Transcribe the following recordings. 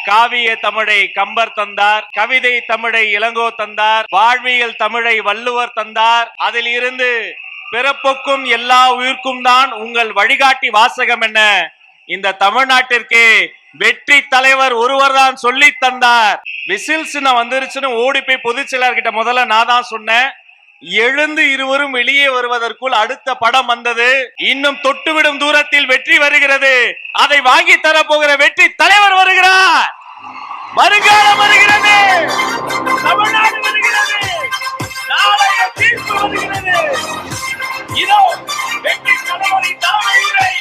காவிய தமிழை கம்பர் தந்தார், கவிதை தமிழை இளங்கோ தந்தார், வாழ்வியல் தமிழை வள்ளுவர் தந்தார். அதில் இருந்து பிறப்புக்கும் எல்லா உயிர்க்கும் தான் உங்கள் வழிகாட்டி வாசகம் என்ன இந்த தமிழ்நாட்டிற்கு வெற்றி தலைவர் ஒருவர் தான் சொல்லி தந்தார். விசில்ஸ் வந்துருச்சுன்னு ஓடி போய் பொதுச் செயலாளர்கிட்ட முதல்ல நான் தான் சொன்னேன். எழுந்து இருவரும் வெளியே வருவதற்குள் அடுத்த படம் வந்தது. இன்னும் தொட்டுவிடும் தூரத்தில் வெற்றி வருகிறது. அதை வாங்கி தர போகிற வெற்றி தலைவர் வருகிறார். வருங்காலம் வருகிறது, தமிழ்நாடு வருகிறது, நாளைய தீர்ப்பு வருகிறது. இதோ வெற்றி தலைவரின் தலைமையை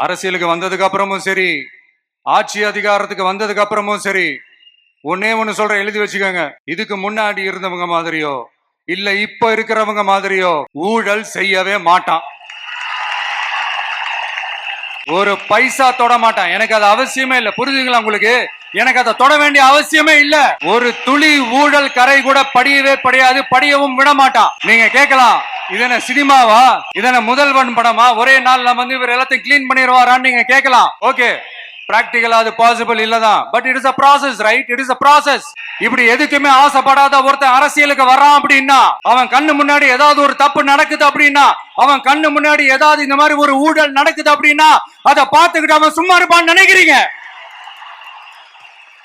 அரசியலுக்கு வந்ததுக்கு அப்புறமும் சரி, ஆட்சி அதிகாரத்துக்கு வந்ததுக்கு அப்புறமும் சரி, ஒன்னே ஒண்ணு சொல்ற, எழுதி வச்சுக்கோங்க. இதுக்கு முன்னாடி இருந்தவங்க மாதிரியோ இல்ல இப்ப இருக்கிறவங்க மாதிரியோ ஊழல் செய்யவே மாட்டான். ஒரு பைசா தொட மாட்டான். எனக்கு அது அவசியமே இல்ல. புரிஞ்சுங்களா உங்களுக்கு? எனக்கு அதை தொட வேண்டிய அவசியமே இல்ல. ஒரு துளி ஊழல் கரை கூட படியவே படியாது, படியவும் விட மாட்டான். நீங்க கேட்கலாம், இது என்ன சினிமாவா, இது என்ன முதல்வன் படமா, ஒரே நாள் நம்ம இவர் எல்லாத்தையும் கிளீன் பண்ணிடுவாரான்னு நீங்க கேட்கலாம். ஓகே, பிராக்டிகலா அது பாசிபிள் இல்லதான். But it is a process, right? It is a process. இப்படி எதுக்குமே ஆசைப்படாத ஒருத்தன் அரசியலுக்கு வர்றான் அப்படின்னா, அவன் கண்ணு முன்னாடி ஏதாவது ஒரு தப்பு நடக்குது அப்படின்னா, அவன் கண்ணு முன்னாடி ஏதாவது இந்த மாதிரி ஒரு ஊழல் நடக்குது அப்படின்னா, அதை பார்த்துக்கிட்டு அவன் சும்மா இருப்பான்னு நினைக்கிறீங்க?